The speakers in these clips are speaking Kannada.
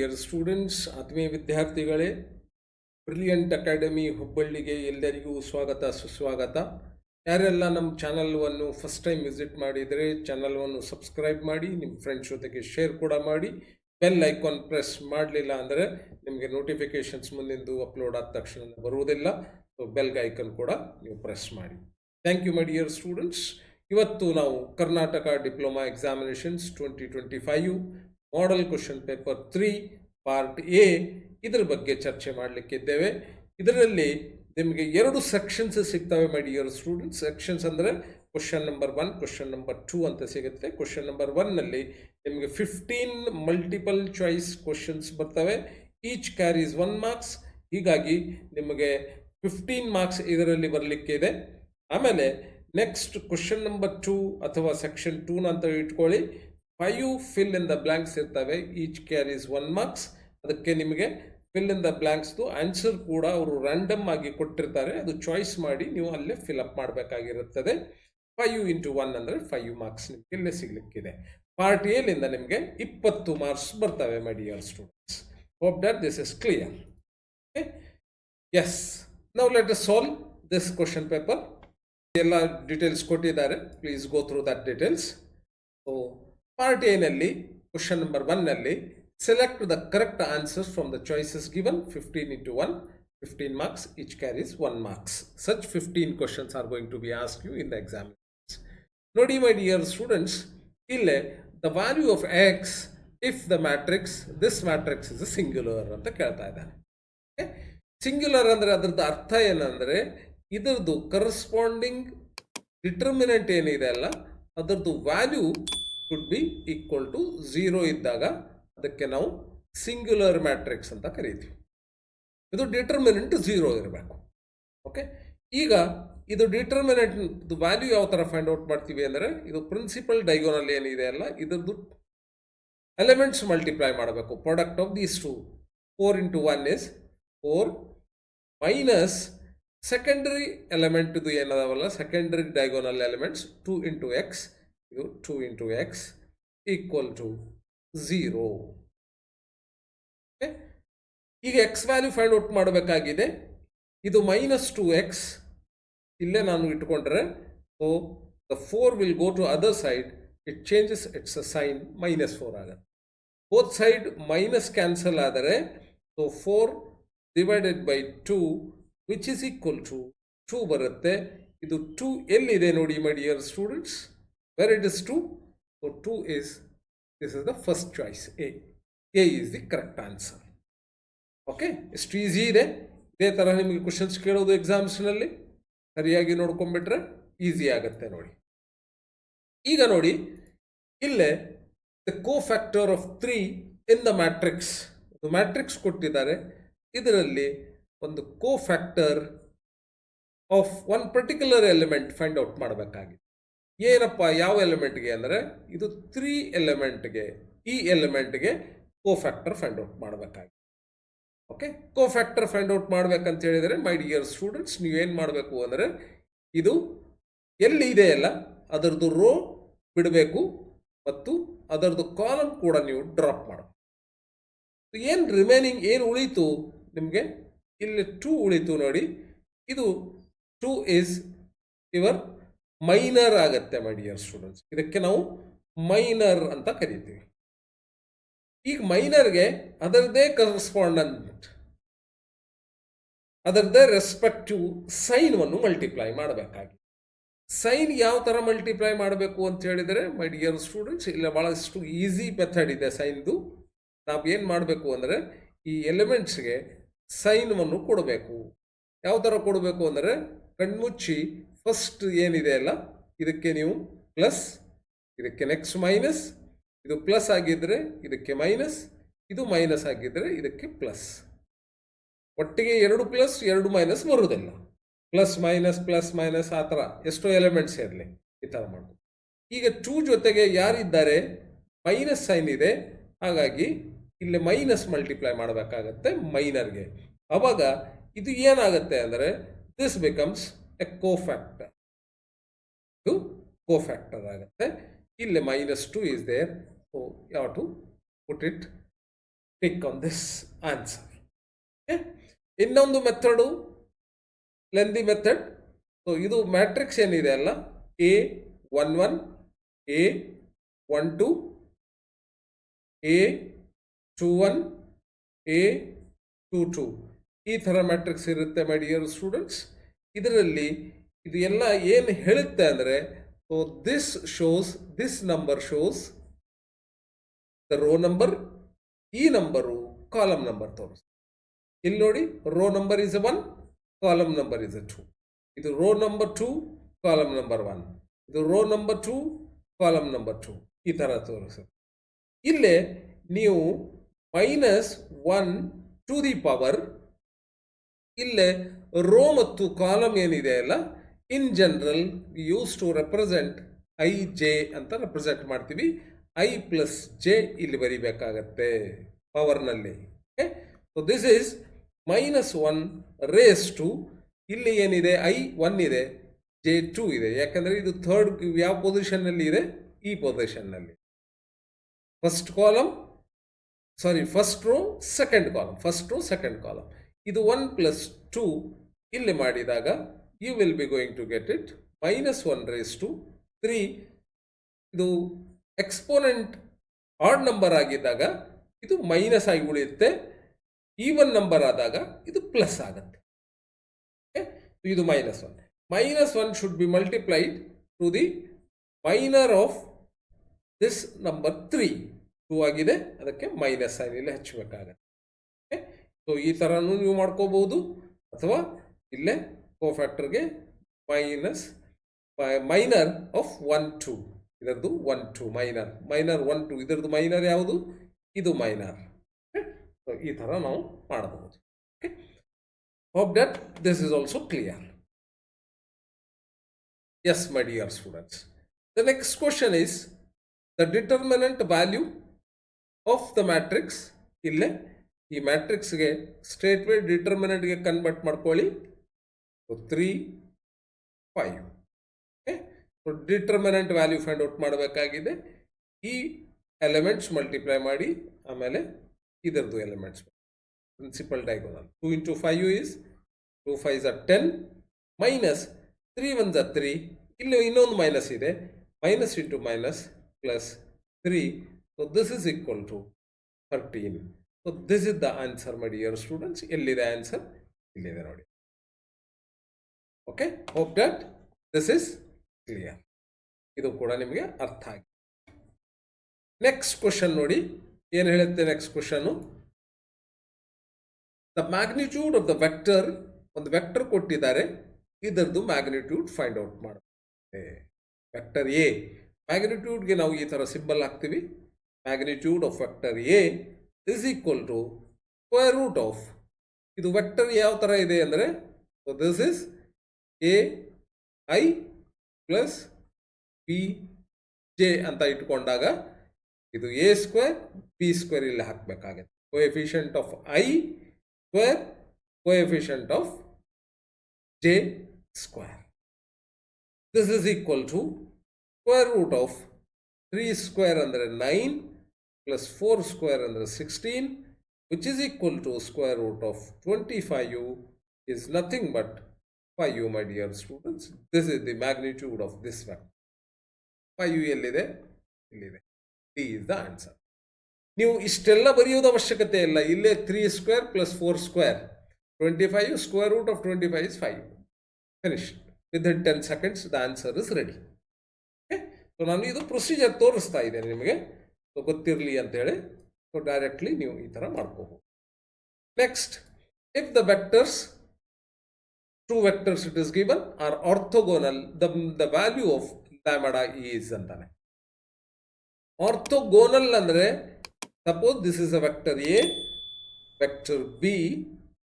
ಡಿಯರ್ ಸ್ಟೂಡೆಂಟ್ಸ್, ಆತ್ಮೀಯ ವಿದ್ಯಾರ್ಥಿಗಳೇ, ಬ್ರಿಲಿಯಂಟ್ ಅಕಾಡೆಮಿ ಹುಬ್ಬಳ್ಳಿಗೆ ಎಲ್ಲರಿಗೂ ಸ್ವಾಗತ ಸುಸ್ವಾಗತ. ಯಾರೆಲ್ಲ ನಮ್ಮ ಚಾನಲ್ವನ್ನು ಫಸ್ಟ್ ಟೈಮ್ ವಿಸಿಟ್ ಮಾಡಿದರೆ ಚಾನಲ್ವನ್ನು ಸಬ್ಸ್ಕ್ರೈಬ್ ಮಾಡಿ, ನಿಮ್ಮ ಫ್ರೆಂಡ್ಸ್ ಜೊತೆಗೆ ಶೇರ್ ಕೂಡ ಮಾಡಿ. ಬೆಲ್ ಐಕಾನ್ ಪ್ರೆಸ್ ಮಾಡಲಿಲ್ಲ ಅಂದರೆ ನಿಮಗೆ ನೋಟಿಫಿಕೇಶನ್ಸ್ ಮುಂದಿಂದು ಅಪ್ಲೋಡ್ ಆದ ತಕ್ಷಣ ಬರುವುದಿಲ್ಲ. ಸೊ ಬೆಲ್ ಐಕನ್ ಕೂಡ ನೀವು ಪ್ರೆಸ್ ಮಾಡಿ. Thank you my dear students. ಇವತ್ತು ನಾವು Karnataka diploma examinations 2025 model question paper 3 part A ಇದರ ಬಗ್ಗೆ ಚರ್ಚೆ ಮಾಡಲಿಕ್ಕಿದ್ದೇವೆ. ಇದರಲ್ಲಿ ನಿಮಗೆ 2 ಸೆಕ್ಷನ್ಸ್ ಸಿಗ್ತವೆ ಮೈ ಡಿಯರ್ ಸ್ಟೂಡೆಂಟ್ಸ್. ಸೆಕ್ಷನ್ಸ್ ಅಂದರೆ ಕ್ವಶನ್ ನಂಬರ್ 1, ಕ್ವಶನ್ ನಂಬರ್ 2 ಅಂತ ಸಿಗುತ್ತೆ. ಕ್ವಶನ್ ನಂಬರ್ 1ನಲ್ಲಿ ನಿಮಗೆ 15 ಮಲ್ಟಿಪಲ್ ಚಾಯ್ಸ್ ಕ್ವಶನ್ಸ್ ಬರ್ತವೆ. Each carries 1 marks. ಹೀಗಾಗಿ ನಿಮಗೆ 15 ಮಾರ್ಕ್ಸ್ ಇದರಲ್ಲಿ ಬರಲಿಕ್ಕೆ ಇದೆ. ಆಮೇಲೆ ನೆಕ್ಸ್ಟ್ ಕ್ವಶನ್ ನಂಬರ್ 2 ಅಥವಾ ಸೆಕ್ಷನ್ 2 ಅಂತ ಇಟ್ಕೊಳ್ಳಿ. 5 ಫಿಲ್ ಇನ್ ದ ಬ್ಲಾಂಕ್ಸ್ ಇರ್ತವೆ. Each carries 1 marks. ಅದಕ್ಕೆ ನಿಮಗೆ ಫಿಲ್ ಇನ್ ದ ಬ್ಲಾಂಕ್ಸ್ದು ಆನ್ಸರ್ ಕೂಡ ಅವರು ರ್ಯಾಂಡಮ್ ಆಗಿ ಕೊಟ್ಟಿರ್ತಾರೆ. ಅದು ಚಾಯ್ಸ್ ಮಾಡಿ ನೀವು ಅಲ್ಲೇ ಫಿಲ್ ಅಪ್ ಮಾಡಬೇಕಾಗಿರುತ್ತದೆ. 5 into 1 ಅಂದರೆ 5 ಮಾರ್ಕ್ಸ್ ನಿಮಗೆ ಇಲ್ಲೇ ಸಿಗ್ಲಿಕ್ಕಿದೆ. ಪಾರ್ಟ್ ಎಲಿಂದ ನಿಮಗೆ 20 ಮಾರ್ಕ್ಸ್ ಬರ್ತವೆ my dear students. Hope that this is clear. Yes, now let us solve this question paper. ಎಲ್ಲ ಡೀಟೇಲ್ಸ್ ಕೊಟ್ಟಿದ್ದಾರೆ, please go through that details. So part ಎನಲ್ಲಿ ಕ್ವಶನ್ ನಂಬರ್ 1ನಲ್ಲಿ select the correct answers from the choices given. 15 into 1, 15 marks. Each carries 1 marks. Such 15 questions are going to be asked you in the examinations. Nodi my dear students, ille the value of x if the matrix, this matrix is a singular anta kelta idane. Okay? Singular andre adrada artha ಏನಂದ್ರೆ ಇದರದು corresponding determinant ಏನಿದೆ ಅಲ್ಲ ಅದರದು value should be equal to 0 ಇದ್ದಾಗ ಅದಕ್ಕೆ ನಾವು ಸಿಂಗ್ಯುಲರ್ ಮ್ಯಾಟ್ರಿಕ್ಸ್ ಅಂತ ಕರೀತೀವಿ. ಇದು ಡಿಟರ್ಮಿನೆಂಟ್ 0 ಇರಬೇಕು. ಓಕೆ, ಈಗ ಇದು ಡಿಟರ್ಮಿನೆಂಟ್ ವ್ಯಾಲ್ಯೂ ಯಾವ ಥರ ಫೈಂಡ್ ಔಟ್ ಮಾಡ್ತೀವಿ ಅಂದರೆ ಇದು ಪ್ರಿನ್ಸಿಪಲ್ ಡೈಗೋನಲ್ ಏನಿದೆ ಅಲ್ಲ ಇದರದ್ದು ಎಲಿಮೆಂಟ್ಸ್ ಮಲ್ಟಿಪ್ಲೈ ಮಾಡಬೇಕು. Product of these two 4 into 1 is 4 minus secondary element ಇದು ಏನದಾವಲ್ಲ secondary diagonal elements 2 into x, ಇದು 2 into x ಈಕ್ವಲ್ ಟು 0. ಈಗ ಎಕ್ಸ್ ವ್ಯಾಲ್ಯೂ ಫೈಂಡ್ ಔಟ್ ಮಾಡಬೇಕಾಗಿದೆ. ಇದು -2x ಇಲ್ಲೇ ನಾನು ಇಟ್ಕೊಂಡ್ರೆ so the 4 will go to other side. It changes its sign -4 ಆಗುತ್ತೆ. ಬೋತ್ ಸೈಡ್ ಮೈನಸ್ ಕ್ಯಾನ್ಸಲ್ ಆದರೆ so 4 divided by 2 which is equal to 2 ಬರುತ್ತೆ. ಇದು 2 ಎಲ್ಲಿದೆ ನೋಡಿ my dear students, where it is 2. So 2 is this is the first choice. A is the correct answer. Okay, ಎಷ್ಟು ಈಸಿ ಇದೆ. ಇದೇ ಥರ ನಿಮಗೆ ಕ್ವಶನ್ಸ್ ಕೇಳೋದು ಎಕ್ಸಾಮ್ಸ್ನಲ್ಲಿ ಸರಿಯಾಗಿ ನೋಡ್ಕೊಂಡ್ಬಿಟ್ರೆ ಈಸಿ ಆಗುತ್ತೆ ನೋಡಿ. ಈಗ ನೋಡಿ ಇಲ್ಲೇ the cofactor of 3 in the matrix. Matrix ಕೊಟ್ಟಿದ್ದಾರೆ, ಇದರಲ್ಲಿ ಒಂದು cofactor of one particular element find out ಮಾಡಬೇಕಾಗಿದೆ. ಏನಪ್ಪ ಯಾವ ಎಲಿಮೆಂಟ್ಗೆ ಅಂದರೆ ಇದು 3 ಎಲಿಮೆಂಟ್ಗೆ, ಈ ಎಲಿಮೆಂಟ್ಗೆ ಕೋಫ್ಯಾಕ್ಟರ್ ಫೈಂಡ್ ಔಟ್ ಮಾಡಬೇಕಾಗಿದೆ. ಓಕೆ, ಕೋಫ್ಯಾಕ್ಟರ್ ಫೈಂಡ್ ಔಟ್ ಮಾಡ್ಬೇಕಂತ ಹೇಳಿದರೆ ಮೈ ಡಿಯರ್ ಸ್ಟೂಡೆಂಟ್ಸ್ ನೀವೇನು ಮಾಡಬೇಕು ಅಂದರೆ ಇದು ಎಲ್ಲಿ ಇದೆಯಲ್ಲ ಅದರದ್ದು ರೋ ಬಿಡಬೇಕು ಮತ್ತು ಅದರದ್ದು ಕಾಲಮ್ ಕೂಡ ನೀವು ಡ್ರಾಪ್ ಮಾಡಬೇಕು. ಏನು ರಿಮೈನಿಂಗ್ ಏನು ಉಳಿತು ನಿಮಗೆ ಇಲ್ಲಿ 2 ಉಳಿತು ನೋಡಿ. ಇದು 2 ಈಸ್ ಯುವರ್ ಮೈನರ್ ಆಗುತ್ತೆ ಮೈ ಡಿಯರ್ ಸ್ಟೂಡೆಂಟ್ಸ್. ಇದಕ್ಕೆ ನಾವು ಮೈನರ್ ಅಂತ ಕರಿತೀವಿ. ಈಗ ಮೈನರ್ಗೆ ಅದರದೇ ಕರೆಸ್ಪಾಂಡೆಂಟ್, ಅದರದೇ ರೆಸ್ಪೆಕ್ಟಿವ್ ಸೈನ್ವನ್ನು ಮಲ್ಟಿಪ್ಲೈ ಮಾಡಬೇಕಾಗಿ. ಸೈನ್ ಯಾವ ಥರ ಮಲ್ಟಿಪ್ಲೈ ಮಾಡಬೇಕು ಅಂತ ಹೇಳಿದರೆ ಮೈ ಡಿಯರ್ ಸ್ಟೂಡೆಂಟ್ಸ್ ಇಲ್ಲ ಭಾಳಷ್ಟು ಈಸಿ ಮೆಥಡ್ ಇದೆ ಸೈನ್ದು. ನಾವು ಏನು ಮಾಡಬೇಕು ಅಂದರೆ ಈ ಎಲಿಮೆಂಟ್ಸ್ಗೆ ಸೈನ್ವನ್ನು ಕೊಡಬೇಕು. ಯಾವ ಥರ ಕೊಡಬೇಕು ಅಂದರೆ ಕಣ್ಮುಚ್ಚಿ ಫಸ್ಟ್ ಏನಿದೆ ಅಲ್ಲ ಇದಕ್ಕೆ ನೀವು ಪ್ಲಸ್, ಇದಕ್ಕೆ ನೆಕ್ಸ್ಟ್ ಮೈನಸ್, ಇದು ಪ್ಲಸ್ ಆಗಿದ್ದರೆ ಇದಕ್ಕೆ ಮೈನಸ್, ಇದು ಮೈನಸ್ ಆಗಿದ್ದರೆ ಇದಕ್ಕೆ ಪ್ಲಸ್. ಒಟ್ಟಿಗೆ 2 ಪ್ಲಸ್ 2 ಮೈನಸ್ ಬರುವುದಿಲ್ಲ. ಪ್ಲಸ್ ಮೈನಸ್ ಆ ಥರ ಎಷ್ಟೋ ಎಲಿಮೆಂಟ್ಸ್ ಇರಲಿ ಈ ಥರ ಮಾಡೋದು. ಈಗ 2 ಜೊತೆಗೆ ಯಾರಿದ್ದಾರೆ ಮೈನಸ್ ಸೈನ್ ಇದೆ, ಹಾಗಾಗಿ ಇಲ್ಲಿ ಮೈನಸ್ ಮಲ್ಟಿಪ್ಲೈ ಮಾಡಬೇಕಾಗತ್ತೆ ಮೈನರ್ಗೆ. ಆವಾಗ ಇದು ಏನಾಗುತ್ತೆ ಅಂದರೆ ದಿಸ್ ಬಿಕಮ್ಸ್ ಎ ಕೋಫ್ಯಾಕ್ಟರ್. ಇದು ಕೋಫ್ಯಾಕ್ಟರ್ ಆಗುತ್ತೆ. ಇಲ್ಲಿ -2 is there, so you have to put it tick on this answer. ಇನ್ನೊಂದು ಮೆಥಡು ಲೆಂದಿ ಮೆಥಡ್. ಸೊ ಇದು ಮ್ಯಾಟ್ರಿಕ್ಸ್ ಏನಿದೆ ಅಲ್ಲ, A11, A12, A21, A22 ಈ ಥರ ಮ್ಯಾಟ್ರಿಕ್ಸ್ ಇರುತ್ತೆ ಮೈ ಡಿಯರ್ ಸ್ಟೂಡೆಂಟ್ಸ್. ಇದರಲ್ಲಿ ಇದು ಎಲ್ಲ ಏನು ಹೇಳುತ್ತೆ ಅಂದರೆ, so this number shows the row number, ಈ ನಂಬರು ಕಾಲಮ್ ನಂಬರ್ ತೋರಿಸ್ತಾರೆ. ಇಲ್ಲಿ ನೋಡಿ, row number is 1, column number is 2. ಇದು ರೋ ನಂಬರ್ 2, ಕಾಲಮ್ ನಂಬರ್ 1. ಇದು ರೋ ನಂಬರ್ 2, ಕಾಲಮ್ ನಂಬರ್ 2 ಈ ಥರ ತೋರಿಸುತ್ತೆ. ಇಲ್ಲೇ ನೀವು -1 ಟು ದಿ ಪವರ್, ಇಲ್ಲೇ ರೋ ಮತ್ತು ಕಾಲಮ್ ಏನಿದೆ ಅಲ್ಲ, in general use to represent IJ ಅಂತ ರೆಪ್ರೆಸೆಂಟ್ ಮಾಡ್ತೀವಿ. I+J ಇಲ್ಲಿ ಬರಿಬೇಕಾಗತ್ತೆ ಪವರ್ನಲ್ಲಿ. So this is -1 raise to, ಇಲ್ಲಿ ಏನಿದೆ I1 ಇದೆ, J2 ಇದೆ. ಯಾಕಂದರೆ ಇದು ಥರ್ಡ್ ಯಾವ ಪೊಸಿಷನ್ನಲ್ಲಿ ಇದೆ, ಈ ಪೊಸಿಷನ್ನಲ್ಲಿ. First row second column. ಇದು 1 + 2 ಇಲ್ಲಿ ಮಾಡಿದಾಗ you will be going to get it -1 raise to 3. ಇದು ಎಕ್ಸ್ಪೋನೆಂಟ್ ಆಡ್ ನಂಬರ್ ಆಗಿದ್ದಾಗ ಇದು ಮೈನಸ್ ಆಗಿ ಉಳಿಯುತ್ತೆ, ಈವನ್ ನಂಬರ್ ಆದಾಗ ಇದು ಪ್ಲಸ್ ಆಗುತ್ತೆ. ಇದು -1 should be multiplied to the minor of this number 3. 2 ಆಗಿದೆ, ಅದಕ್ಕೆ ಮೈನಸ್ ಸೈನ್ ಇಲ್ಲಿ ಹಚ್ಚಬೇಕಾಗತ್ತೆ. ಸೊ ಈ ಥರನೂ ನೀವು ಮಾಡ್ಕೋಬಹುದು, ಅಥವಾ ಇಲ್ಲೇ ಕೋಫ್ಯಾಕ್ಟರ್ಗೆ ಮೈನರ್ ಆಫ್ 1 2, ಇದರದ್ದು 1 2 ಮೈನರ್ 1 2, ಇದರದ್ದು ಮೈನರ್ ಯಾವುದು, ಇದು ಮೈನರ್. ಸೊ ಈ ಥರ ನಾವು ಮಾಡಬಹುದು. Hope that this is also clear. Yes my dear students, the next question is the determinant value of the matrix. ಇಲ್ಲೇ ಈ ಮ್ಯಾಟ್ರಿಕ್ಸ್ಗೆ ಸ್ಟ್ರೇಟ್ ವೇ ಡಿಟರ್ಮಿನೆಂಟ್ಗೆ ಕನ್ವರ್ಟ್ ಮಾಡ್ಕೊಳ್ಳಿ. 3 5. ಡಿಟರ್ಮಿನೆಂಟ್ ವ್ಯಾಲ್ಯೂ ಫೈಂಡ್ ಔಟ್ ಮಾಡಬೇಕಾಗಿದೆ. ಈ ಎಲಿಮೆಂಟ್ಸ್ ಮಲ್ಟಿಪ್ಲೈ ಮಾಡಿ, ಆಮೇಲೆ ಇದರದ್ದು elements principal diagonal. 2 × 5 is 2 5s are 10, minus 3 1s are 3. ಇಲ್ಲಿ ಇನ್ನೊಂದು ಮೈನಸ್ ಇದೆ, minus into minus plus 3. So this is equal to 13. So this is the answer my dear students. ಎಲ್ಲಿದೆ ಆನ್ಸರ್? ಇಲ್ಲಿದೆ ನೋಡಿ. Okay, hope that this is clear. ಇದು ಕೂಡ ನಿಮಗೆ ಅರ್ಥ ಆಗಿದೆ. ನೆಕ್ಸ್ಟ್ ಕ್ವಶನ್ ನೋಡಿ, ಏನು ಹೇಳುತ್ತೆ next question. The magnitude of the vector, ಒಂದು ವೆಕ್ಟರ್ ಕೊಟ್ಟಿದ್ದಾರೆ, ಇದರದ್ದು ಮ್ಯಾಗ್ನಿಟ್ಯೂಡ್ ಫೈಂಡ್ ಔಟ್ ಮಾಡುತ್ತೆ. ವೆಕ್ಟರ್ ಎ ಮ್ಯಾಗ್ನಿಟ್ಯೂಡ್ಗೆ ನಾವು ಈ ಥರ ಸಿಂಬಲ್ ಹಾಕ್ತೀವಿ. Magnitude of vector A is equal to square root of, ಇದು ವೆಕ್ಟರ್ ಯಾವ ಥರ ಇದೆ ಅಂದರೆ, so this is AI plus BJ ಅಂತ ಇಟ್ಕೊಂಡಾಗ ಇದು A² B² ಇಲ್ಲಿ ಹಾಕಬೇಕಾಗುತ್ತೆ. Coefficient of I square, coefficient of J². This is equal to square root of 3² ಅಂದರೆ 9 ಪ್ಲಸ್ 4² ಅಂದರೆ 16, which is equal to square root of 25 is nothing but 5, my dear students. This is the magnitude of this vector. 5 ಎಲ್ಲಿದೆ? ಇಲ್ಲಿದೆ. D is the answer. ನೀವು ಇಷ್ಟೆಲ್ಲ ಬರೆಯೋದು ಅವಶ್ಯಕತೆ ಇಲ್ಲ. ಇಲ್ಲೇ 3² + 4², 25, square root of 25 is 5. Finished. Within 10 seconds the answer is ready. Okay? So ನಾನು ಇದು ಪ್ರೊಸೀಜರ್ ತೋರಿಸ್ತಾ ಇದ್ದೇನೆ ನಿಮಗೆ, ಸೊ ಗೊತ್ತಿರಲಿ ಅಂತೇಳಿ. ಸೊ ಡೈರೆಕ್ಟ್ಲಿ ನೀವು ಈ ಥರ ಮಾಡ್ಕೋಬಹುದು. Next, if the vectors, two vectors it is given are orthogonal, the value of lambda is ಅಂತಾನೆ. ಆರ್ಥೋಗೋನಲ್ ಅಂದರೆ, suppose this is a vector A, vector B,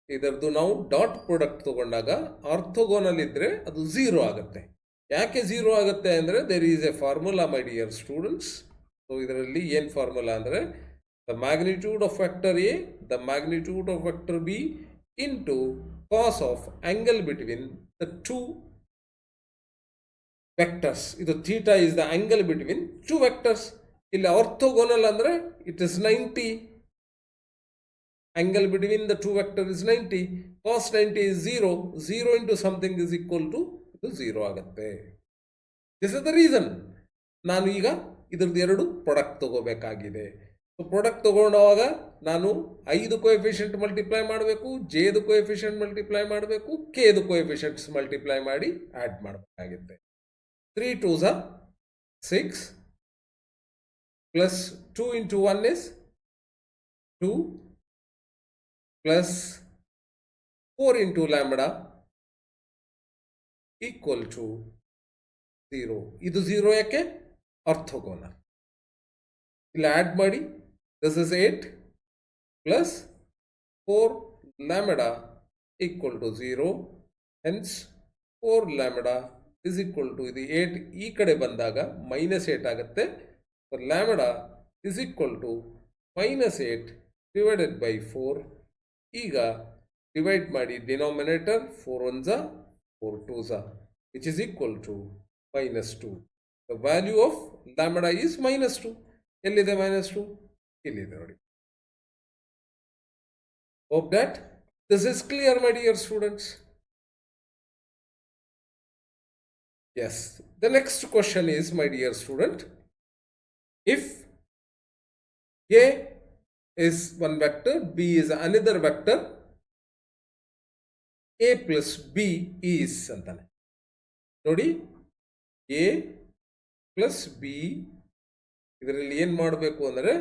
ಇದರದ್ದು ನಾವು ಡಾಟ್ ಪ್ರಾಡಕ್ಟ್ ತಗೊಂಡಾಗ ಆರ್ಥೋಗೋನಲ್ ಇದ್ದರೆ ಅದು 0 ಆಗುತ್ತೆ. ಯಾಕೆ 0 ಆಗುತ್ತೆ ಅಂದರೆ, there is a formula my dear students. So ಇದರಲ್ಲಿ ಏನು ಫಾರ್ಮುಲಾ ಅಂದರೆ, the magnitude of vector A, the magnitude of vector B into cos of angle between the two vectors. ಇದು theta is the angle between two vectors. ಇಲ್ಲಿ ಆರ್ಥೋಗೋನಲ್ ಅಂದರೆ it is 90. Angle between the two vector is 90. Cos 90 is 0. 0 into something is equal to 0 ಆಗುತ್ತೆ. ದಿಸ್ ಇಸ್ ದ ರೀಸನ್ ನಾನು ಈಗ ಇದ್ರದ್ದು ಎರಡು ಪ್ರಾಡಕ್ಟ್ ತಗೋಬೇಕಾಗಿದೆ. ಸೊ ಪ್ರಾಡಕ್ಟ್ ತಗೊಂಡಾಗ ನಾನು 5 ಕೋಎಫಿಷಿಯಂಟ್ ಮಲ್ಟಿಪ್ಲೈ ಮಾಡಬೇಕು, ಜೆದು ಕೋಎಫಿಷಿಯಂಟ್ ಮಲ್ಟಿಪ್ಲೈ ಮಾಡಬೇಕು, ಕೆದು ಕೋಎಫಿಷಿಯಂಟ್ಸ್ ಮಲ್ಟಿಪ್ಲೈ ಮಾಡಿ ಆ್ಯಡ್ ಮಾಡಬೇಕಾಗುತ್ತೆ. 3 2s are 6 plus 2 into 1 is 2 plus 4 into lambda equal to 0. ಇದು 0 ಯಾಕೆ? ಆರ್ಥೋಗೋನಲ್. ಇಲ್ಲಿ ಆ್ಯಡ್ ಮಾಡಿ, this is 8 plus 4 lambda equal to 0. Hence 4 lambda is equal to ಇದು 8 ಈ ಕಡೆ ಬಂದಾಗ -8 ಆಗುತ್ತೆ. So lambda is equal to -8 divided by 4. ಈಗ ಡಿವೈಡ್ ಮಾಡಿ denominator 4 1s 4 2s which is equal to -2. The value of lambda is -2. ಎಲ್ಲಿದೆ -2? ಇಲ್ಲಿದೆ ನೋಡಿ. Hope that this is clear, my dear students. Yes, the next question is, my dear student, if A is one vector, B is another vector, A plus B is ಅಂತಾನೆ ನೋಡಿ. A plus B ಇದರಲ್ಲಿ ಏನು ಮಾಡಬೇಕು ಅಂದರೆ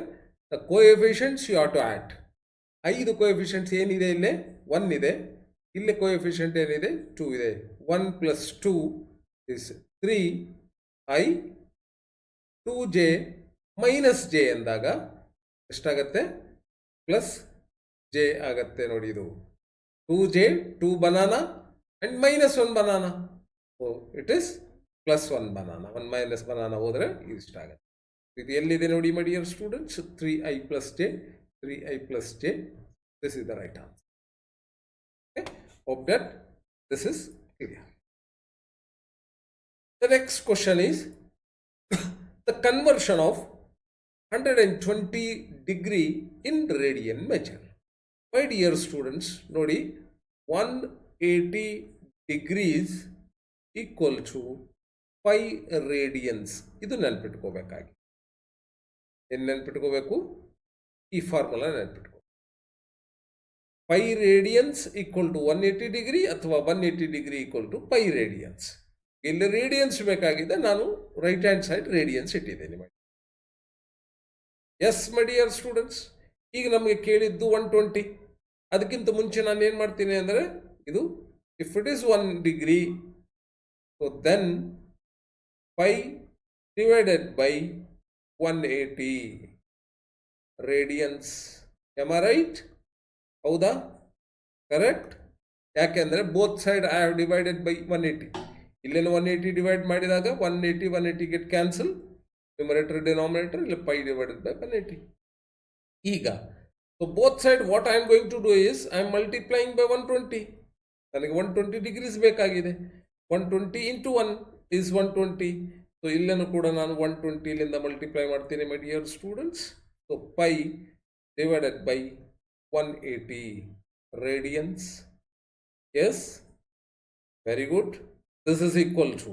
the coefficients you have to add. 5 coefficients ಏನಿದೆ, ಇಲ್ಲೇ 1 ಇದೆ, ಇಲ್ಲೇ ಕೋಎಫಿಷಿಯಂಟ್ ಏನಿದೆ 2 ಇದೆ. 1 plus 2 is 3i 2j minus J ಅಂದಾಗ ಎಷ್ಟಾಗತ್ತೆ? ಪ್ಲಸ್ ಜೆ ಆಗತ್ತೆ ನೋಡಿ. ಇದು 2j 2 banana and -1 banana. So it is +1 banana. 1 minus banana ಹೋದರೆ ಇಷ್ಟಾಗತ್ತೆ. ಇದು ಎಲ್ಲಿದೆ ನೋಡಿ my dear students? 3i plus j, 3i plus j. This is the right answer. Okay? Hope that this is clear. The next question is the conversion of 120 degree in radian measure. My dear students, ನೋಡಿ 180 degrees equal to 5 radians. ಇದು ನೆನಪಿಟ್ಕೋಬೇಕಾಗಿ. ಏನು ನೆನಪಿಟ್ಕೋಬೇಕು? ಈ formula ನೆನಪಿಟ್ಕೋ. 5 radians equal to 180 degree ಅಥವಾ 180 degree equal to 5 radians. ಇಲ್ಲಿ ರೇಡಿಯನ್ಸ್ ಬೇಕಾಗಿದೆ, ನಾನು ರೈಟ್ ಹ್ಯಾಂಡ್ ಸೈಡ್ ರೇಡಿಯನ್ಸ್ ಇಟ್ಟಿದ್ದೇನೆ. ಎಸ್ ಮೈ ಡಿಯರ್ ಸ್ಟೂಡೆಂಟ್ಸ್, ಈಗ ನಮಗೆ ಕೇಳಿದ್ದು 120. ಅದಕ್ಕಿಂತ ಮುಂಚೆ ನಾನು ಏನು ಮಾಡ್ತೀನಿ ಅಂದರೆ, ಇದು if it is 1 degree, so then 5 divided by 180 radians. Am I right? ಹೌದಾ? ಕರೆಕ್ಟ್. ಯಾಕೆಂದರೆ both side I have divided by 180. ಇಲ್ಲೇನು 180 ಡಿವೈಡ್ ಮಾಡಿದಾಗ 180 ಗೆಟ್ ಕ್ಯಾನ್ಸಲ್, ನ್ಯೂಮರೇಟರ್ ಡಿನಾಮಿನೇಟರ್, ಇಲ್ಲಿ 5 divided by 180. ಈಗ so both side what I am going to do is I am multiplying by 120. ನನಗೆ 120 ಡಿಗ್ರೀಸ್ ಬೇಕಾಗಿದೆ. 120 into 1 is 120. ಸೊ ಇಲ್ಲೇನು ಕೂಡ ನಾನು 120 ಇಲ್ಲಿಂದ ಮಲ್ಟಿಪ್ಲೈ ಮಾಡ್ತೀನಿ ಮೈ dear students. So 5 divided by 180 radians. Yes, very good. This is equal to,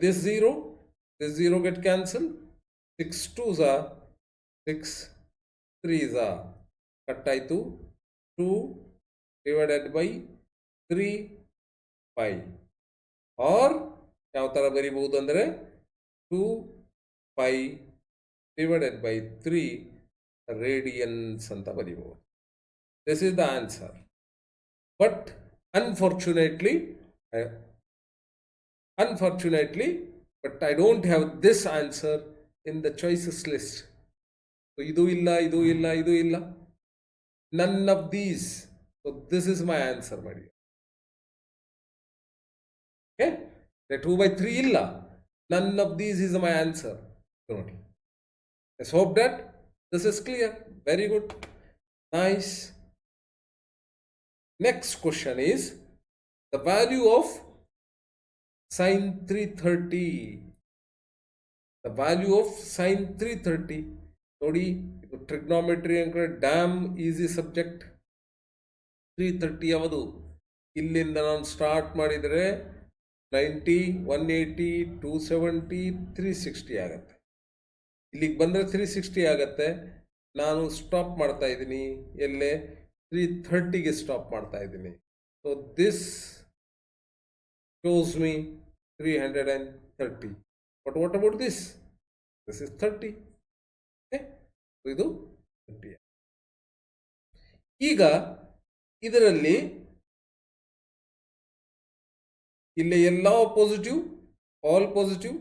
this 0 get cancelled. 6 2s are 6 3s are cut ಆಯಿತು. 2 divided by 3 5. ಆರ್ ಯಾವ ಥರ ಬರಿಬಹುದು ಅಂದರೆ 2 5 divided by 3 radians ಅಂತ ಬರಿಬಹುದು. This is the answer. But unfortunately, but I don't have this answer in the choices list. So idu illa. None of these. So this is my answer, my dear. Okay? The 2 by 3 illa. None of these is my answer. Let's hope that this is clear. Very good. Nice. Next question is the value of sin 330. The value of sin 330. ನೋಡಿ, ಇದು ಟ್ರಿಗ್ನಾಮೆಟ್ರಿ ಅಂದ್ರೆ ಡ್ಯಾಮ್ ಈಸಿ ಸಬ್ಜೆಕ್ಟ್. 330 ಯಾವುದು? ಇಲ್ಲಿಂದ ನಾನು ಸ್ಟಾರ್ಟ್ ಮಾಡಿದರೆ 90, 180, 270, 360 ಆಗುತ್ತೆ. ಇಲ್ಲಿಗೆ ಬಂದರೆ 360 ಆಗುತ್ತೆ. ನಾನು ಸ್ಟಾಪ್ ಮಾಡ್ತಾ ಇದ್ದೀನಿ ಎಲ್ಲೇ 330ಗೆ ಸ್ಟಾಪ್ ಮಾಡ್ತಾ ಇದ್ದೀನಿ. So this shows me 330. But what about this? This is 30. Okay? So ಇದು 30. ಈಗ ಇದರಲ್ಲಿ ಇಲ್ಲಿ ಎಲ್ಲ positive, all positive,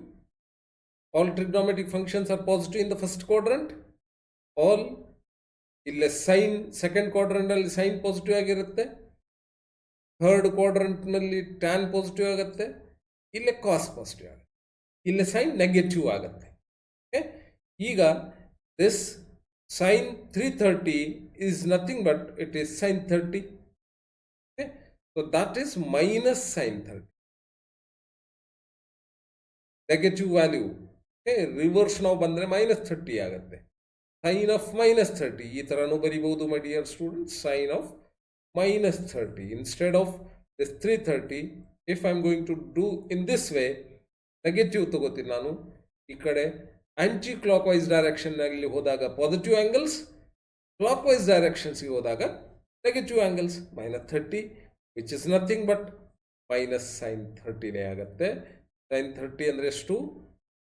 all trigonometric functions are positive in the first quadrant. All ಇಲ್ಲಿ ಸೈನ್ ಸೆಕೆಂಡ್ ಕ್ವಾಡ್ರೆಂಟ್ ಅಲ್ಲಿ ಸೈನ್ ಪಾಸಿಟಿವ್ ಆಗಿರುತ್ತೆ. ಥರ್ಡ್ ಕ್ವಾಡ್ರೆಂಟ್ ನಲ್ಲಿ ಟ್ಯಾನ್ ಪಾಸಿಟಿವ್ ಆಗುತ್ತೆ. ಇಲ್ಲಿ ಕಾಸ್ ಪಾಸಿಟಿವ್ ಆಗುತ್ತೆ. ಇಲ್ಲಿ ಸೈನ್ ನೆಗೆಟಿವ್ ಆಗುತ್ತೆ. ಈಗ this sign 330 is nothing but it is sin 30. Okay? So that is minus sin 30. Negative value. Okay? Reverse now ಬಂದರೆ minus 30 ಆಗುತ್ತೆ. Sin of minus 30. ಈ ಥರನೂ ಬರಿಬಹುದು my dear students. Sin of minus 30. Instead of this 330, if I am going to do in this way, negative ತಗೋತೀನಿ ನಾನು. ಈ ಕಡೆ ಆಂಟಿ ಕ್ಲಾಕ್ ವೈಸ್ ಡೈರೆಕ್ಷನ್ನಲ್ಲಿ ಹೋದಾಗ ಪಾಸಿಟಿವ್ ಆ್ಯಂಗಲ್ಸ್, ಕ್ಲಾಕ್ ವೈಸ್ ಡೈರೆಕ್ಷನ್ಸ್ಗೆ ಹೋದಾಗ negative angles. minus 30 which is nothing but minus sin 30ನೇ ಆಗುತ್ತೆ. sin 30 ಅಂದರೆ ಎಷ್ಟು?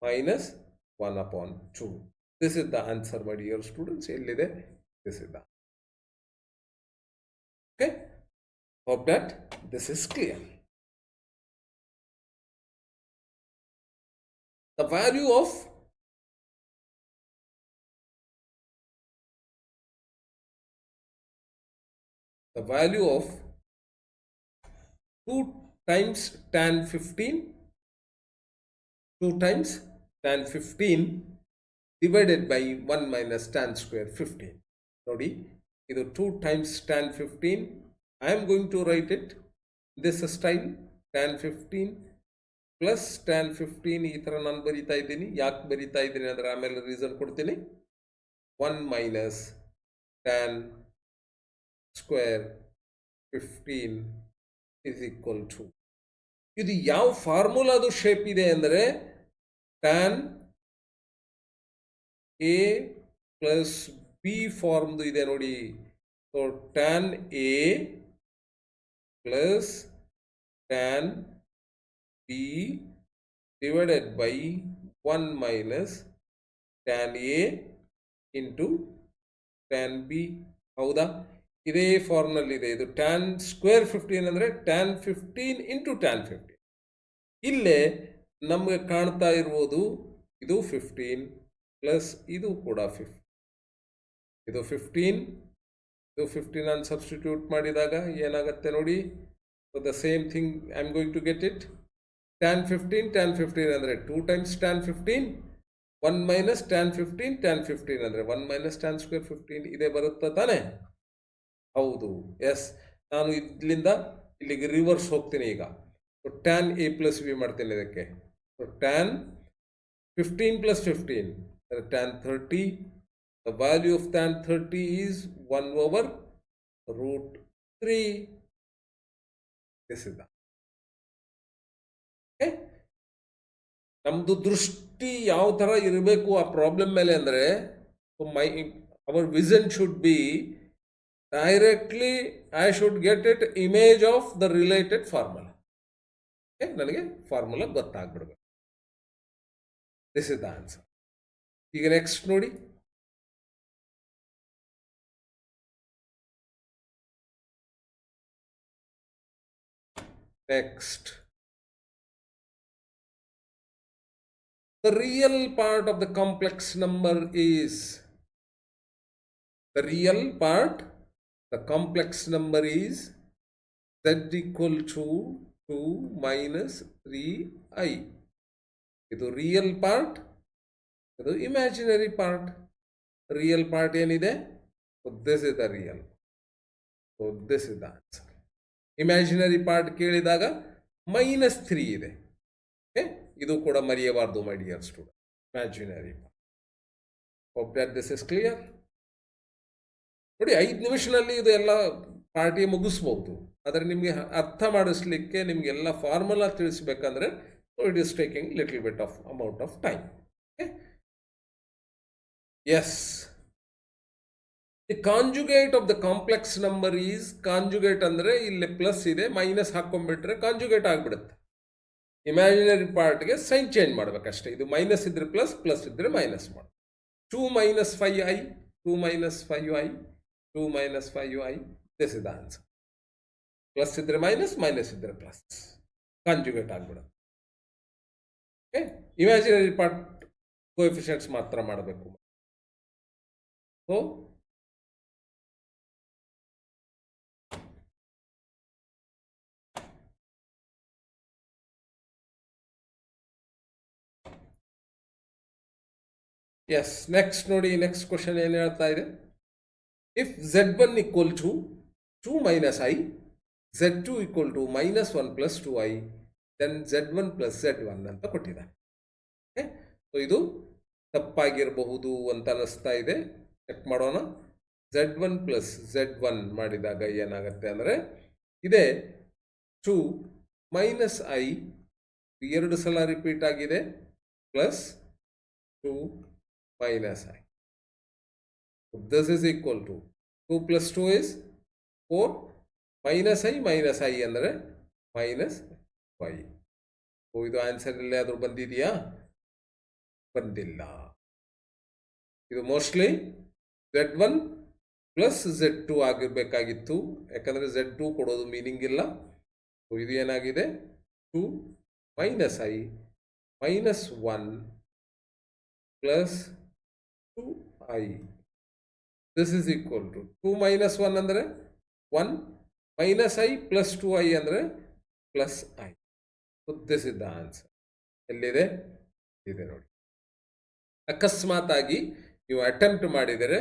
minus 1/2. This is the answer my dear students. ಎಲ್ಲಿದೆ? This is the. Okay? Hope that this is clear. The value of the value of 2 times tan 15, 2 times tan 15 divided by 1 minus tan square 15. ನೋಡಿ, ಇದು 2 times tan 15. I am going to write it this style, tan 15 plus tan 15. ಈ ಥರ ನಾನು ಬರಿತಾ ಇದ್ದೀನಿ. ಯಾಕೆ ಬರಿತಾ ಇದ್ದೀನಿ ಅಂದರೆ ಆಮೇಲೆ ರೀಸನ್ ಕೊಡ್ತೀನಿ. 1 minus tan square 15 is equal to, ಇದು ಯಾವ ಫಾರ್ಮುಲಾದು ಶೇಪ್ ಇದೆ ಅಂದರೆ tan a plus b ಫಾರ್ಮ್ದು ಇದೆ ನೋಡಿ. So tan a plus tan b divided by 1 minus tan a into tan b. ಹೌದಾ? ಇದೇ ಫಾರ್ಮ್ನಲ್ಲಿದೆ. ಇದು tan square 15 ಅಂದರೆ tan 15 into tan 15. ಇಲ್ಲೇ ನಮಗೆ ಕಾಣ್ತಾ ಇರ್ಬೋದು ಇದು 15 ಪ್ಲಸ್ ಇದು ಕೂಡ 15. ಇದು 15, ಇದು 15 ನಾನು ಸಬ್ಸ್ಟಿಟ್ಯೂಟ್ ಮಾಡಿದಾಗ ಏನಾಗುತ್ತೆ ನೋಡಿ. So the same thing I am going to get it. tan 15 ಅಂದರೆ 2 times tan 15, 1 minus tan 15 ಅಂದರೆ 1 minus tan square 15. ಇದೇ ಬರುತ್ತಾ ತಾನೆ? ಹೌದು, ಎಸ್. ನಾನು ಇಲ್ಲಿಂದ ಇಲ್ಲಿಗೆ ರಿವರ್ಸ್ ಹೋಗ್ತೀನಿ ಈಗ. So tan A plus B ಮಾಡ್ತೀನಿ ಇದಕ್ಕೆ. So tan 15 plus 15 tan 30. The value of tan 30 is 1/√3. This is that. Okay? ನಮ್ದು ದೃಷ್ಟಿ ಯಾವ ಥರ ಇರಬೇಕು ಆ ಪ್ರಾಬ್ಲಮ್ ಮೇಲೆ ಅಂದರೆ, our vision should be directly I should get it image of the related formula. ನನಗೆ ಫಾರ್ಮುಲಾ ಗೊತ್ತಾಗ್ಬಿಡ್ಬೇಕು. This is the answer. ಈಗ ನೆಕ್ಸ್ಟ್ ನೋಡಿ. Next, the real part of the complex number is, the real part, the complex number is z equal to 2 minus 3i. ಇದು ರಿಯಲ್ ಪಾರ್ಟ್, ಇದು ಇಮ್ಯಾಜಿನರಿ ಪಾರ್ಟ್. ರಿಯಲ್ ಪಾರ್ಟ್ ಏನಿದೆ? This is the real. So this is the answer. Imaginary part ಕೇಳಿದಾಗ -3 ಇದೆ. ಓಕೆ, ಇದು ಕೂಡ ಮರೆಯಬಾರ್ದು my dear student. Imaginary part. Hope that this is clear. ನೋಡಿ 5 ನಿಮಿಷದಲ್ಲಿ ಇದು ಎಲ್ಲ ಪಾರ್ಟಿ ಮುಗಿಸ್ಬೋದು. ಆದರೆ ನಿಮಗೆ ಅರ್ಥ ಮಾಡಿಸ್ಲಿಕ್ಕೆ ನಿಮಗೆಲ್ಲ ಫಾರ್ಮುಲಾ ತಿಳಿಸ್ಬೇಕಂದ್ರೆ it is taking little bit of amount of time. Yes, the conjugate of the complex number is, conjugate ಅಂದರೆ ಇಲ್ಲಿ ಪ್ಲಸ್ ಇದೆ, ಮೈನಸ್ ಹಾಕೊಂಡ್ಬಿಟ್ರೆ ಕಾಂಜುಗೇಟ್ ಆಗಿಬಿಡುತ್ತೆ. ಇಮ್ಯಾಜಿನರಿ ಪಾರ್ಟ್ಗೆ ಸೈನ್ ಚೇಂಜ್ ಮಾಡಬೇಕಷ್ಟೇ. ಇದು ಮೈನಸ್ ಇದ್ರೆ ಪ್ಲಸ್, ಪ್ಲಸ್ ಇದ್ರೆ ಮೈನಸ್ ಮಾಡಿ. 2 minus 5i, 2 minus 5i, 2 minus 5i, this is the answer. Plus ಇದ್ರೆ ಮೈನಸ್, ಮೈನಸ್ ಇದ್ರೆ ಪ್ಲಸ್, ಕಾಂಜುಗೇಟ್ ಆಗ್ಬಿಡುತ್ತೆ. ಓಕೆ, ಇಮ್ಯಾಜಿನರಿ ಪಾರ್ಟ್ ಕೋಎಫಿಷಿಯಂಟ್ಸ್ ಮಾತ್ರ ಮಾಡಬೇಕು. ಸೊ ಎಸ್, ನೆಕ್ಸ್ಟ್ ನೋಡಿ, ನೆಕ್ಸ್ಟ್ ಕ್ವಶನ್ ಏನು ಹೇಳ್ತಾ ಇದೆ. If Z1 equal to 2 minus i, Z2 equal to minus 1 plus 2i, then Z1 plus Z1 ಅಂತ ಕೊಟ್ಟಿದ್ದಾರೆ. ಓಕೆ, ಸೊ ಇದು ತಪ್ಪಾಗಿರಬಹುದು ಅಂತ ಅನ್ನಿಸ್ತಾ ಇದೆ. ಚೆಕ್ ಮಾಡೋಣ. Z1 ಪ್ಲಸ್ Z1 ಮಾಡಿದಾಗ ಏನಾಗುತ್ತೆ ಅಂದರೆ ಇದೆ 2 ಮೈನಸ್ ಐ, 2 ಸಲ ರಿಪೀಟ್ ಆಗಿದೆ, plus 2 minus I. So this is equal to 2 plus 2 is 4, minus I ಅಂದರೆ ಮೈನಸ್ 5. ಸೊ ಇದು ಆನ್ಸರ್ ಇಲ್ಲೇ ಆದರೂ ಬಂದಿದೆಯಾ? ಬಂದಿಲ್ಲ. ಇದು ಮೋಸ್ಟ್ಲಿ Z1 ಪ್ಲಸ್ Z2 ಆಗಿರಬೇಕಾಗಿತ್ತು, ಯಾಕಂದರೆ Z2 ಕೊಡೋದು ಮೀನಿಂಗ್ ಇಲ್ಲ. ಸೊ ಇದು ಏನಾಗಿದೆ, 2 minus I minus 1 plus 2i. This is equal to 2 minus 1 ಅಂದರೆ 1 minus I plus 2i ಅಂದರೆ plus I. So this is the answer. ಎಲ್ಲಿದೆ? ಇದೆ ನೋಡಿ. ಅಕಸ್ಮಾತ್ ಆಗಿ ನೀವು ಅಟೆಂಪ್ಟ್ ಮಾಡಿದರೆ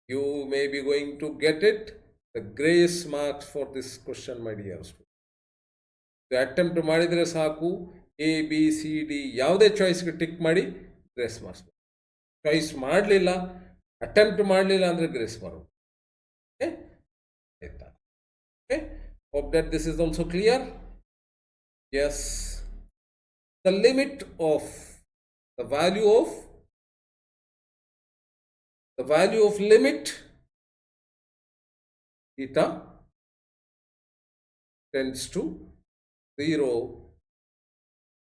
you may be going to get it the grace marks for this question, my dear students. Attempt ಮಾಡಿದರೆ ಸಾಕು, A B C D ಯಾವುದೇ ಚಾಯ್ಸ್ಗೆ ಟಿಕ್ ಮಾಡಿ ಗ್ರೇಸ್ ಮಾರ್ಕ್ಸ್. ಚಾಯ್ಸ್ ಮಾಡಲಿಲ್ಲ, ಅಟೆಂಪ್ಟ್ ಮಾಡಲಿಲ್ಲ ಅಂದರೆ ಗ್ರೇಸ್ ಬರೋದು. ಓಕೆ, ಆಯ್ತಾ? Okay, hope that this is also clear. Yes, the limit of the value of limit theta tends to 0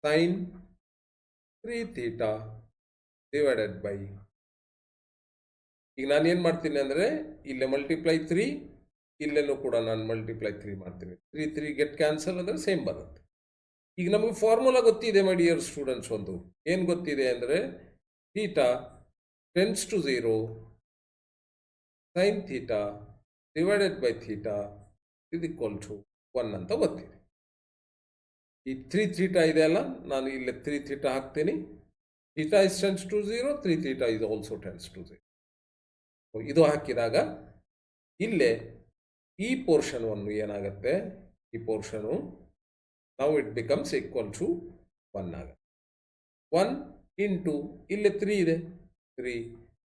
sin 3 theta divided by, ಈಗ ನಾನು ಏನು ಮಾಡ್ತೀನಿ ಅಂದರೆ ಇಲ್ಲೇ ಮಲ್ಟಿಪ್ಲೈ 3, ಇಲ್ಲೇನೂ ಕೂಡ ನಾನು ಮಲ್ಟಿಪ್ಲೈ 3 ಮಾಡ್ತೀನಿ. 3 3 ಗೆಟ್ ಕ್ಯಾನ್ಸಲ್ ಅಂದರೆ ಸೇಮ್ ಬರುತ್ತೆ. ಈಗ ನಮಗೆ ಫಾರ್ಮುಲಾ ಗೊತ್ತಿದೆ ಮೈ ಡಿಯರ್ ಸ್ಟೂಡೆಂಟ್ಸ್. ಒಂದು ಏನು ಗೊತ್ತಿದೆ ಅಂದರೆ theta tends to 0 sine theta divided by theta is equal to 1 ಅಂತ ಗೊತ್ತಿದೆ. ಈ 3 ಥೀಟಾ ಇದೆ ಅಲ್ಲ, ನಾನು ಇಲ್ಲೇ 3 ಥೀಟಾ ಹಾಕ್ತೀನಿ. theta is tends to 0, 3 theta is also tends to 0. So ಇದು ಹಾಕಿದಾಗ ಇಲ್ಲೇ ಈ ಪೋರ್ಷನ್ ಏನಾಗುತ್ತೆ, ಈ ಪೋರ್ಷನು ನಾವು ಇಟ್ ಬಿಕಮ್ಸ್ ಈಕ್ವಲ್ ಟು 1 ಆಗುತ್ತೆ. 1 ಇಂಟು ಇಲ್ಲೇ 3 ಇದೆ, 3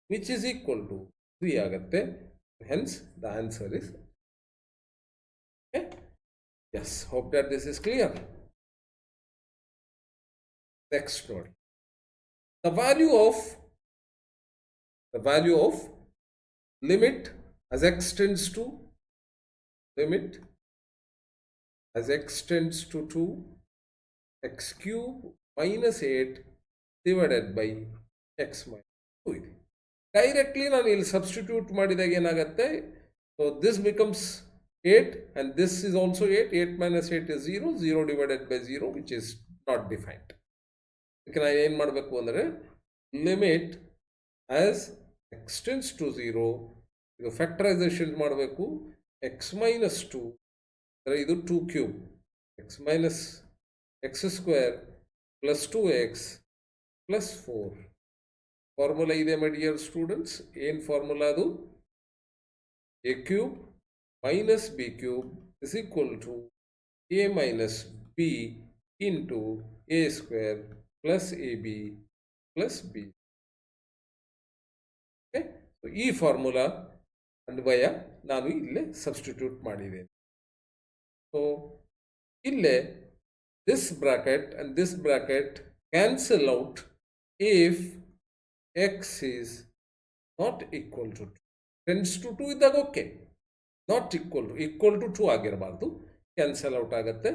ವಿಚ್ ಇಸ್ ಈಕ್ವಲ್ ಟು 3 ಆಗುತ್ತೆ. Hence the answer is yes. Hope that this is clear. Next ನೋಡಿ, the value of limit as x tends to 2 x cube minus 8 divided by x minus 2 ಇದೆ. ಡೈರೆಕ್ಟ್ಲಿ ನಾನು ಇಲ್ಲಿ ಸಬ್ಸ್ಟಿಟ್ಯೂಟ್ ಮಾಡಿದಾಗ ಏನಾಗುತ್ತೆ, so this becomes 8 and this is also 8. 8 minus 8 is 0. 0 divided by 0 which is not defined. ಇದಕ್ಕೆ ನಾನು ಏನು ಮಾಡಬೇಕು ಅಂದರೆ limit as X tends to 0, ಇದು ಫ್ಯಾಕ್ಟರೈಸೇಷನ್ ಮಾಡಬೇಕು. ಎಕ್ಸ್ ಮೈನಸ್ 2 ಅಂದರೆ ಇದು 2 cube, x minus x square plus 2x plus 4. Formula ಇದೆ ಮೈ ಡಿಯರ್ ಸ್ಟೂಡೆಂಟ್ಸ್. ಏನು ಫಾರ್ಮುಲಾ ಅದು? A cube minus b cube is equal to a minus b into a square plus a b plus b. ಈ ಫಾರ್ಮುಲಾ ಅನ್ವಯ ನಾನು ಇಲ್ಲೇ ಸಬ್ಸ್ಟಿಟ್ಯೂಟ್ ಮಾಡಿದ್ದೇನೆ. ಸೊ ಇಲ್ಲೇ this bracket and this bracket cancel out if x is not equal to 2. Tends to 2 ಇದ್ದಾಗ ಓಕೆ, ನಾಟ್ ಈಕ್ವಲ್ ಟು 2 ಆಗಿರಬಾರ್ದು, ಕ್ಯಾನ್ಸಲ್ ಔಟ್ ಆಗುತ್ತೆ.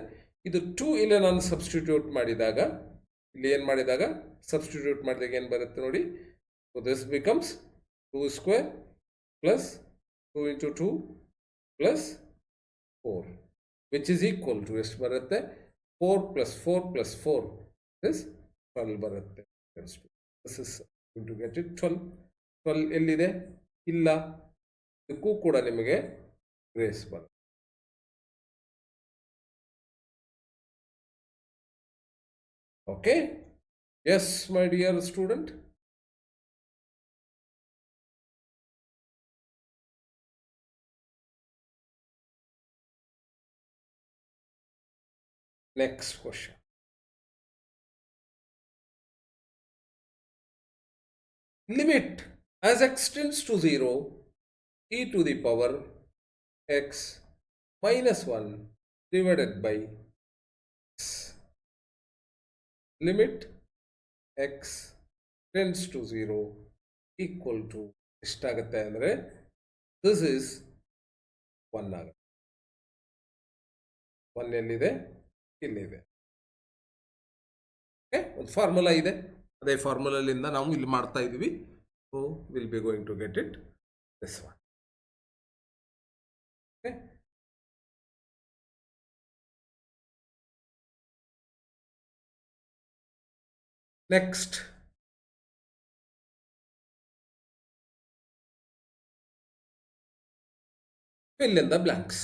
ಇದು 2 ಇಲ್ಲೇ ನಾನು ಸಬ್ಸ್ಟಿಟ್ಯೂಟ್ ಮಾಡಿದಾಗ, ಇಲ್ಲಿ ಏನು ಮಾಡಿದಾಗ ಸಬ್ಸ್ಟಿಟ್ಯೂಟ್ ಮಾಡಿದಾಗ ಏನು ಬರುತ್ತೆ ನೋಡಿ. So this becomes 2 square plus 2 into 2 plus 4 which is equal to ಎಷ್ಟು ಬರುತ್ತೆ, 4 plus 4 plus 4 is 12 ಬರುತ್ತೆ. This is going to get it 12. 12 ಎಲ್ಲಿದೆ, ಇಲ್ಲ, ಇದಕ್ಕೂ ಕೂಡ ನಿಮಗೆ ಗ್ರೇಸ್ ಬರುತ್ತೆ. Okay, yes my dear student. Next question. Limit as x tends to 0 e to the power x minus 1 divided by x. Limit x tends to 0 equal to ಎಷ್ಟಾಗುತ್ತೆ ಅಂದರೆ this is 1 ಆಗುತ್ತೆ. 1 ಎಲ್ಲಿದೆ, ಇಲ್ಲಿದೆ. ಓಕೆ, ಒಂದು ಫಾರ್ಮುಲಾ ಇದೆ, ಅದೇ ಫಾರ್ಮುಲಾಲಿಂದ ನಾವು ಇಲ್ಲಿ ಮಾಡ್ತಾ ಇದ್ವಿ. So will be going to get it this one. Okay, next fill in the blanks.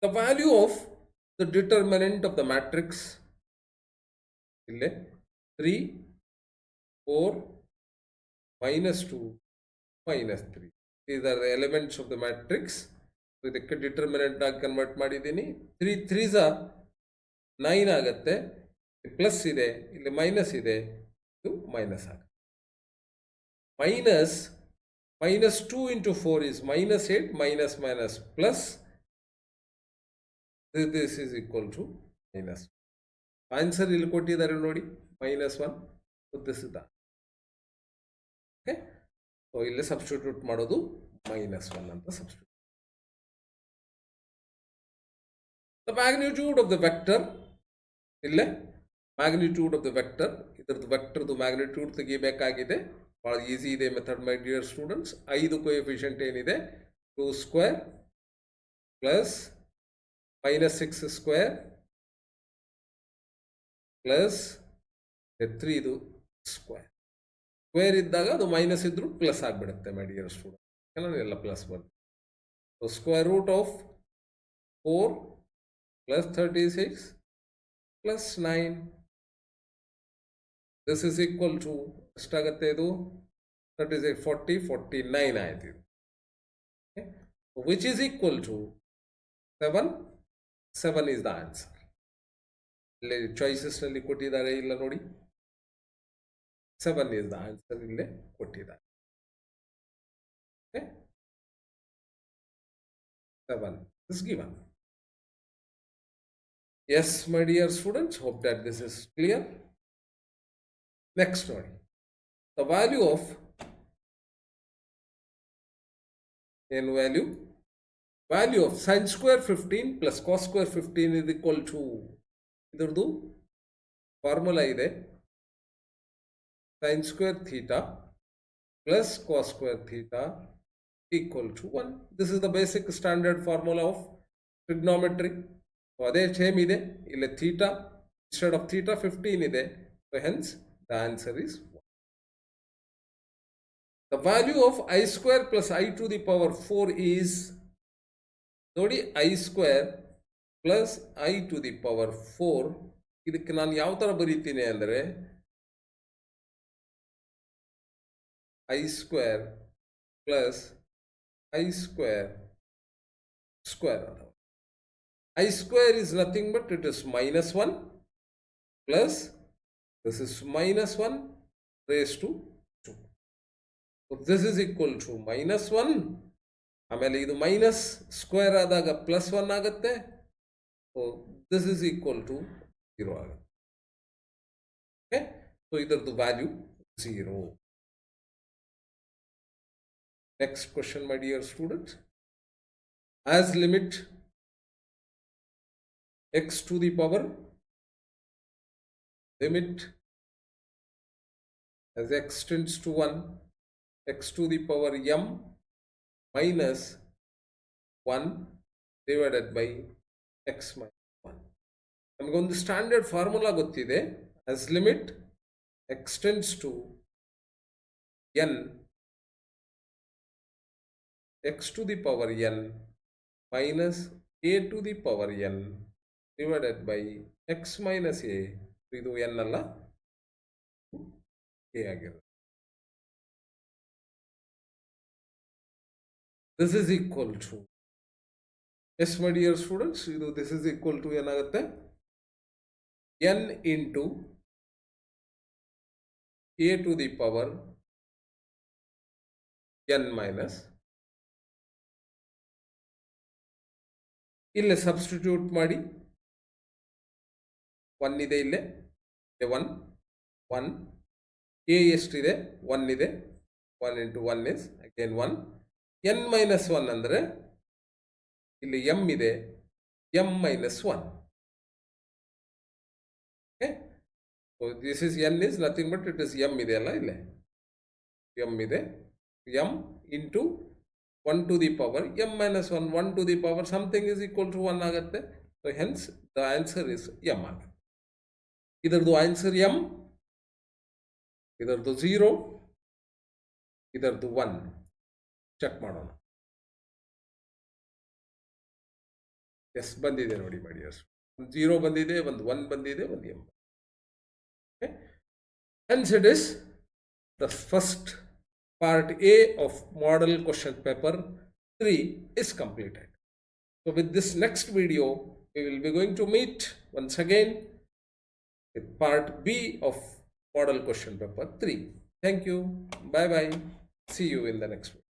The value of the determinant of the matrix 3, 4, minus 2, minus 3. These are the elements of the matrix. So ಇದಕ್ಕೆ ಡಿಟರ್ಮಿನೆಂಟ್ ಆಗಿ ಕನ್ವರ್ಟ್ ಮಾಡಿದ್ದೀನಿ. 3 3s 9 ಆಗುತ್ತೆ, ಪ್ಲಸ್ ಇದೆ, ಇಲ್ಲಿ ಮೈನಸ್ ಇದೆ, ಇದು ಮೈನಸ್ ಆಗುತ್ತೆ. minus 2 into 4 is minus 8, minus minus plus. This is equal to minus. Answer ಇಲ್ಲಿ ಕೊಟ್ಟಿದ್ದಾರೆ ನೋಡಿ, -1. This is the. Okay, so ಇಲ್ಲಿ ಸಬ್ಸ್ಟಿಟ್ಯೂಟ್ ಮಾಡೋದು -1 ಅಂತ substitute. The magnitude of the vector, ಇಲ್ಲೇ ಮ್ಯಾಗ್ನಿಟ್ಯೂಡ್ ಆಫ್ ದ ವೆಕ್ಟರ್, ಇದರದ್ದು ವೆಕ್ಟರ್ದು ಮ್ಯಾಗ್ನಿಟ್ಯೂಡ್ ತೆಗಿಬೇಕಾಗಿದೆ. ಭಾಳ ಈಸಿ ಇದೆ ಮೆಥಡ್ ಮೈ ಡಿಯರ್ ಸ್ಟೂಡೆಂಟ್ಸ್. 5 ಕೋಎಫಿಷಿಯಂಟ್ ಏನಿದೆ, 2 ಸ್ಕ್ವೇರ್ ಪ್ಲಸ್ -6 ಸ್ಕ್ವೇರ್ ಪ್ಲಸ್ 3 ಇದು ಸ್ಕ್ವೇರ್. ಸ್ಕ್ವೇರ್ ಇದ್ದಾಗ ಅದು ಮೈನಸ್ ಇದ್ರೂ ಪ್ಲಸ್ ಆಗಿಬಿಡುತ್ತೆ ಮೈ ಡಿಯರ್ ಸ್ಟೂಡೆಂಟ್, ಎಲ್ಲ ಪ್ಲಸ್ ಬರುತ್ತೆ. So square root of 4 plus 36 plus 9 this is equal to ಎಷ್ಟಾಗುತ್ತೆ, ಇದು 36 40 49 ಆಯ್ತು ಇದು. Which is equal to 7 is the answer. ಇಲ್ಲಿ ಚಾಯ್ಸಸ್ನಲ್ಲಿ ಕೊಟ್ಟಿದ್ದಾರೆ, ಇಲ್ಲ ನೋಡಿ, 7 ಈಸ್ ದ ಆನ್ಸರ್ ಇಲ್ಲೇ ಕೊಟ್ಟಿದ್ದಾರೆ. 7 is given. Yes, my dear students, hope that this is clear. Next one, the value of value of sin square 15 plus cos square 15 is equal to, ಇದರದು formula ಇದೆ, sin square theta plus cos square theta equal to 1. This is the basic standard formula of trigonometry. So ಅದೇ ಸೇಮ್ ಇದೆ, ಇಲ್ಲಿ theta instead of theta 15 ಇದೆ. So hence the answer is 1. The value of I square plus I to the power 4 is, ನೋಡಿ, I square plus I to the power 4. ಇದಕ್ಕೆ ನಾನು ಯಾವ ಥರ ಬರೀತೀನಿ ಅಂದರೆ I square plus I square square. I square is nothing but it is -1 plus this is -1 raised to 2. This is equal to -1. ಆಮೇಲೆ ಇದು ಮೈನಸ್ ಸ್ಕ್ವೇರ್ ಆದಾಗ +1 ಆಗುತ್ತೆ. So this is equal to 0 ಆಗುತ್ತೆ. ಓಕೆ, ಸೊ ಇದರದ್ದು value 0. Next question my dear students. As limit x to the power limit as x tends to 1, x to the power m minus 1 divided by x minus 1. ನಮಗೊಂದು ಸ್ಟ್ಯಾಂಡರ್ಡ್ ಫಾರ್ಮುಲಾ ಗೊತ್ತಿದೆ. as limit x tends to n, x to the power n minus a to the power n divided by x minus a. ಇದು n ಅಲ್ಲ, a ಆಗಿರುತ್ತೆ. this is equal to, yes my dear students, ಇದು this is equal to ಏನಾಗುತ್ತೆ, n into a to the power n minus, ಇಲ್ಲೇ ಸಬ್ಸ್ಟಿಟ್ಯೂಟ್ ಮಾಡಿ 1 ಇದೆ, ಇಲ್ಲೇ 1 1, a ಎಷ್ಟಿದೆ 1 ಇದೆ, 1 into 1 is again 1, n minus 1 ಅಂದರೆ ಇಲ್ಲಿ m ಇದೆ, m minus 1. okay, so this is n is nothing but it is m ಇದೆ ಅಲ್ಲ, ಇಲ್ಲೇ m ಇದೆ, m into 1 to the power m minus 1, 1 to the power something is equal to 1 ಆಗುತ್ತೆ. so hence the answer is m ಆಗುತ್ತೆ. ಇದರದ್ದು ಆನ್ಸರ್ m, ಇದರದ್ದು 0, ಇದರದ್ದು 1. ಚೆಕ್ ಮಾಡೋಣ. ಎಸ್ ಬಂದಿದೆ ನೋಡಿ ಮಾಡಿ, ಎಸ್ 0 ಬಂದಿದೆ, ಒಂದು 1 ಬಂದಿದೆ, ಒಂದು m. hence it is the first part A of model question paper 3 is completed. So with this next video we will be going to meet once again with part B of model question paper 3. Thank you. Bye bye. See you in the next video.